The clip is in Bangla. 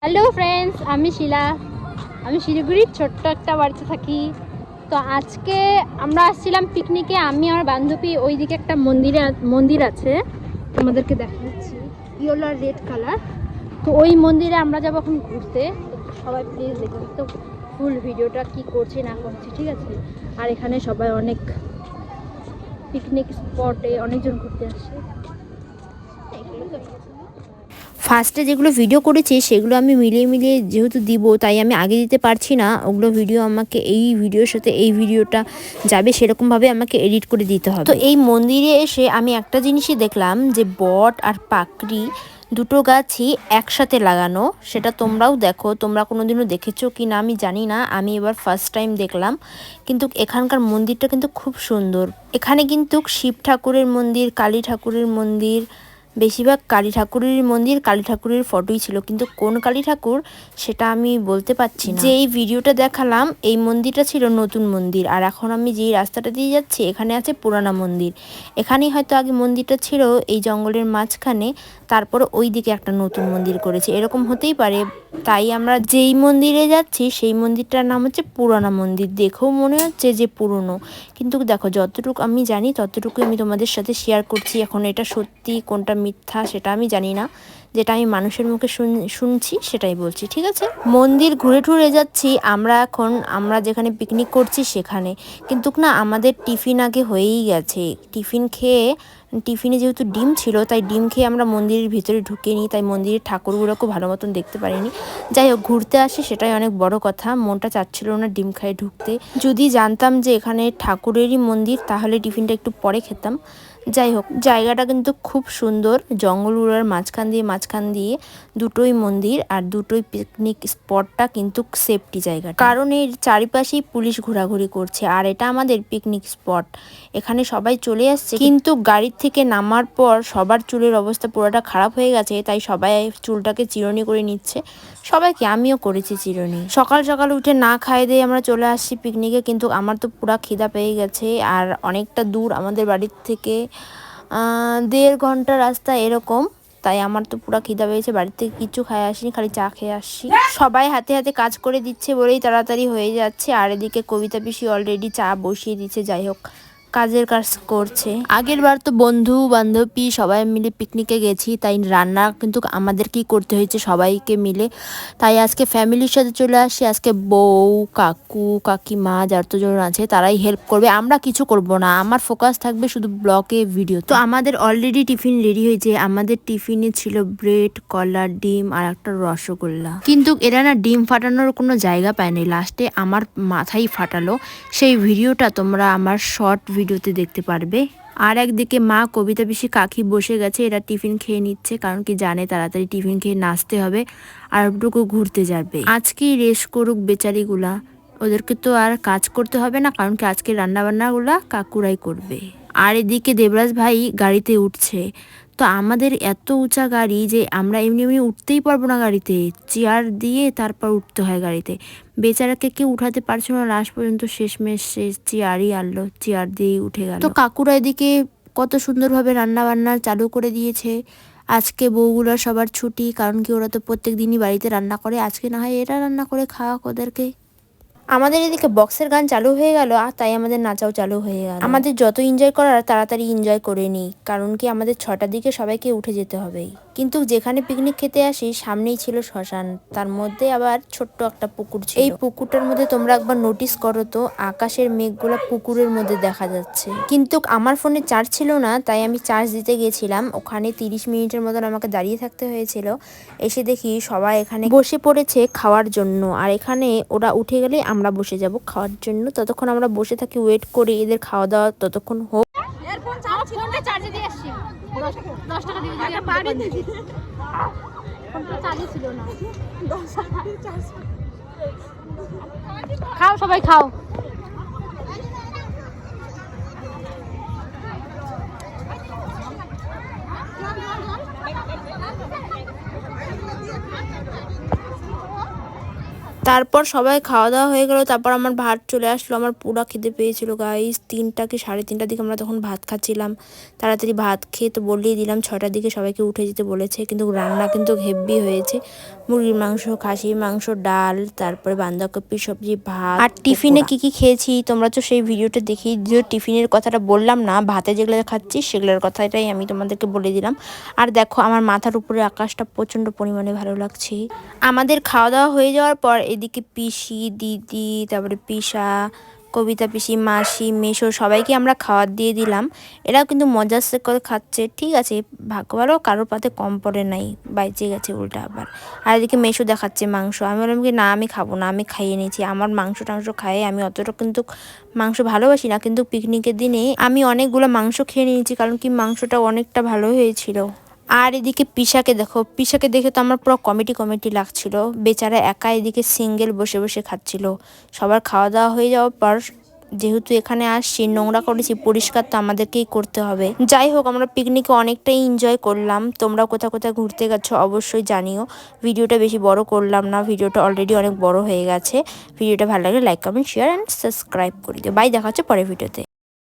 হ্যালো ফ্রেন্ডস, আমি শিলা। আমি শিলিগুড়ির ছোট্ট একটা বাড়িতে থাকি। তো আজকে আমরা আসছিলাম পিকনিকে। আমি আমার বান্ধবী, ওইদিকে একটা মন্দির আছে, তোমাদেরকে দেখাচ্ছি, ইয়েলো আর রেড কালার। তো ওই মন্দিরে আমরা যাবো এখন ঘুরতে। তো সবাই প্লিজ দেখুন তো ফুল ভিডিওটা, কি করছি না করছি, ঠিক আছে? আর এখানে সবাই অনেক পিকনিক স্পটে অনেকজন ঘুরতে আসে। ফার্স্টে যেগুলো ভিডিও করেছি সেগুলো আমি মিলিয়ে যেহেতু দিব, তাই আমি আগে দিতে পারছি না। ওগুলো ভিডিও আমাকে এই ভিডিওর সাথে এই ভিডিওটা যাবে সেরকমভাবে আমাকে এডিট করে দিতে হবে। তো এই মন্দিরে এসে আমি একটা জিনিসই দেখলাম যে বট আর পাকড়ি দুটো গাছই একসাথে লাগানো। সেটা তোমরাও দেখো, তোমরা কোনোদিনও দেখেছো কি না আমি জানি না, আমি এবার ফার্স্ট টাইম দেখলাম। কিন্তু এখানকার মন্দিরটা কিন্তু খুব সুন্দর। এখানে কিন্তু শিব ঠাকুরের মন্দির, কালী ঠাকুরের মন্দির, বেশিরভাগ কালী ঠাকুরের মন্দির, কালী ঠাকুরের ফটোই ছিল, কিন্তু কোন কালী ঠাকুর সেটা আমি বলতে পারছি না। যে এই ভিডিওটা দেখালাম এই মন্দিরটা ছিল নতুন মন্দির, আর এখন আমি যেই রাস্তাটা দিয়ে যাচ্ছি এখানে আছে পুরানা মন্দির। এখানেই হয়তো আগে মন্দিরটা ছিল এই জঙ্গলের মাঝখানে, তারপর ওই দিকে একটা নতুন মন্দির করেছে, এরকম হতেই পারে। তাই আমরা যেই মন্দিরে যাচ্ছি সেই মন্দিরটার নাম হচ্ছে পুরানা মন্দির। দেখেও মনে হচ্ছে যে পুরনো, কিন্তু দেখো যতটুকু আমি জানি ততটুকু আমি তোমাদের সাথে শেয়ার করছি। এখন এটা সত্যি কোনটা মিথ্যা সেটা আমি জানি না, যেটা আমি মানুষের মুখে শুনছি সেটাই বলছি, ঠিক আছে? মন্দির ঘুরে টুরে যাচ্ছি আমরা যেখানে পিকনিক করছি সেখানে, কিন্তু না আমাদের টিফিন আগে হয়েই গেছে। টিফিনে যেহেতু ডিম ছিল তাই ডিম খেয়ে আমরা মন্দিরের ভিতরে ঢুকিনি, তাই মন্দিরের ঠাকুরগুলোকে ভালো মতন দেখতে পারিনি। যাই হোক, ঘুরতে আসি সেটাই অনেক বড় কথা। মনটা চাচ্ছিল না ডিম খাইয়ে ঢুকতে। যদি জানতাম যে এখানে ঠাকুরেরই মন্দির তাহলে টিফিনটা একটু পরে খেতাম। যাই হোক, জায়গাটা কিন্তু খুব সুন্দর, জঙ্গলগুলোর মাঝখান দিয়ে দুটোই মন্দির আর দুটোই পিকনিক স্পটটা কিন্তু সেফটি জায়গা, কারণ এর চারিপাশেই পুলিশ ঘোরাঘুরি করছে। আর এটা আমাদের পিকনিক স্পট, এখানে সবাই চলে আসছে, কিন্তু গাড়ির থেকে নামার পর সবার চুলের অবস্থা পুরোটা খারাপ হয়ে গেছে, তাই সবাই চুলটাকে চিরুনি করে নিচ্ছে। সবাইকে, আমিও করেছি চিরুনি। সকাল সকাল উঠে না খাইয়ে দিয়ে আমরা চলে আসছি পিকনিকে, কিন্তু আমার তো পুরা খিদা পেয়ে গেছে। আর অনেকটা দূর আমাদের বাড়ির থেকে, 1.5 ঘন্টা রাস্তা এরকম, তাই আমার তো পুরা খিদা পেয়েছে। বাড়ির থেকে কিছু খাই আসিনি, খালি চা খেয়ে আসছি। সবাই হাতে হাতে কাজ করে দিচ্ছে বলেই তাড়াতাড়ি হয়ে যাচ্ছে। আর এদিকে কবিতা পিসি অলরেডি চা বসিয়ে দিচ্ছে। যাই হোক, কাজের কাজ করছে। আগের বার তো বন্ধু বান্ধবী সবাই মিলে পিকনিকে গেছি, তাই রান্না কিন্তু আমাদেরকেই করতে হয়েছে সবাইকে মিলে। তাই আজকে ফ্যামিলির সাথে চলে আসি। আজকে বউ, কাকু, কাকিমা যতজন আছে তারাই হেল্প করবে, আমরা কিছু করব না। আমার ফোকাস থাকবে শুধু ব্লগে, ভিডিও। তো আমাদের অলরেডি টিফিন রেডি হয়েছে। আমাদের টিফিনে ছিল ব্রেড, কলা, ডিম আর একটা রসগোল্লা। কিন্তু এরা না ডিম ফাটানোর কোনো জায়গা পায়নি, লাস্টে আমার মাথাই ফাটালো। সেই ভিডিওটা তোমরা আমার শর্ট ভিডিওতে দেখতে পারবে। আর একদিকে মা, কবিতা পিসি, কাকি বসে গেছে, এরা টিফিন খেয়ে নিচ্ছে, কারণ কি জানে তাড়াতাড়ি টিফিন খেয়ে নাচতে হবে আর একটুকু ঘুরতে যাবে। আজকেই রেস্ট করুক বেচারিগুলা, ওদেরকে তো আর কাজ করতে হবে না, কারণ কি আজকে রান্নাবান্নাগুলা কাকুরাই করবে। আর এদিকে দেবরাজ ভাই গাড়িতে উঠছে। তো আমাদের এত উঁচা গাড়ি যে আমরা এমনি এমনি উঠতেই পারবো না গাড়িতে, চেয়ার দিয়ে তারপর উঠতে হয় গাড়িতে। বেচারাকে কেউ উঠাতে পারছিল না, লাস্ট পর্যন্ত শেষমেশ চেয়ারই আনলো, চেয়ার দিয়েই উঠে গেল। তো কাকুরা এদিকে কত সুন্দরভাবে রান্না বান্না চালু করে দিয়েছে। আজকে বউগুলোর সবার ছুটি, কারণ কি ওরা তো প্রত্যেক দিনই বাড়িতে রান্না করে, আজকে না হয় এরা রান্না করে খাওয়াক ওদেরকে। আমাদের এদিকে বক্সের গান চালু হয়ে গেল, আর তাই আমাদের নাচাও চালু হয়ে গেল। আমাদের যত এনজয় করার তাড়াতাড়ি এনজয় করে নিই, কারণ কি আমাদের 6টার দিকে সবাইকে উঠে যেতে হবেই। কিন্তু যেখানে পিকনিক খেতে আসি সামনেই ছিল শ্মশান, তার মধ্যে আবার ছোট্ট একটা পুকুর ছিল। এই পুকুরটার মধ্যে তোমরা একবার নোটিস করো তো, আকাশের মেঘগুলো পুকুরের মধ্যে দেখা যাচ্ছে। কিন্তু আমার ফোনে চার্জ ছিল না, তাই আমি চার্জ দিতে গেছিলাম। ওখানে 30 মিনিটের মতন আমাকে দাঁড়িয়ে থাকতে হয়েছিল। এসে দেখি সবাই এখানে বসে পড়েছে খাওয়ার জন্য, আর এখানে ওরা উঠে গেলে আমরা বসে যাব খাওয়ার জন্য। ততক্ষণ আমরা বসে থাকি, ওয়েট করি এদের খাওয়া দাওয়া ততক্ষণ হোক। খাও সবাই খাও। তারপর সবাই খাওয়া দাওয়া হয়ে গেল, তারপর আমার ভাত চলে আসলো। আমার পুরা খিদে পেয়েছিল গাইস, 3টা কি 3:30টার দিকে আমরা তখন ভাত খাচ্ছিলাম। তাড়াতাড়ি ভাত খেয়ে তো বলেই দিলাম 6টার দিকে সবাইকে উঠে যেতে বলেছে, কিন্তু রান্না কিন্তু হেভি হয়েছে। মুরগির মাংস, খাসির মাংস, ডাল, তারপরে বাঁধাকপি সবজি, ভাত। আর টিফিনে কি কি খেয়েছি তোমরা তো সেই ভিডিওটা দেখি, যে টিফিনের কথাটা বললাম না, ভাতে যেগুলো খাচ্ছি সেগুলোর কথাটাই আমি তোমাদেরকে বলে দিলাম। আর দেখো আমার মাথার উপরে আকাশটা প্রচণ্ড পরিমাণে ভালো লাগছে। আমাদের খাওয়া দাওয়া হয়ে যাওয়ার পর এদিকে পিসি, দিদি, তারপরে পিসা, কবিতা পিসি, মাসি, মেশো সবাইকে আমরা খাবার দিয়ে দিলাম। এরাও কিন্তু মজার সে করে খাচ্ছে, ঠিক আছে, ভাগ্য ভালো কারোর পাতে কম পড়ে নাই, বাইচে গেছে উল্টা আবার। আর এদিকে মেশো দেখাচ্ছে মাংস, আমি বললাম কি না আমি খাবো না, আমি খাইয়ে নিয়েছি। আমার মাংস টাংস খাইয়ে আমি অতটা কিন্তু মাংস ভালোবাসি না, কিন্তু পিকনিকের দিনে আমি অনেকগুলো মাংস খেয়ে নিয়েছি, কারণ কি মাংসটা অনেকটা ভালো হয়েছিল। আর এদিকে পিসাকে দেখো, পিসাকে দেখে তো আমার পুরো কমিটি লাগছিল। বেচারা একা এদিকে সিঙ্গেল বসে বসে খাচ্ছিল। সবার খাওয়া দাওয়া হয়ে যাওয়ার পর যেহেতু এখানে আসছি, নোংরা করেছি, পরিষ্কার তো আমাদেরকেই করতে হবে। যাই হোক, আমরা পিকনিকে অনেকটাই এনজয় করলাম। তোমরা কোথায় কোথায় ঘুরতে গেছো অবশ্যই জানিও। ভিডিওটা বেশি বড় করলাম না, ভিডিওটা অলরেডি অনেক বড় হয়ে গেছে। ভিডিওটা ভালো লাগলে like, comment, share and subscribe করে দিও। বাই, দেখা হচ্ছে পরের ভিডিওতে।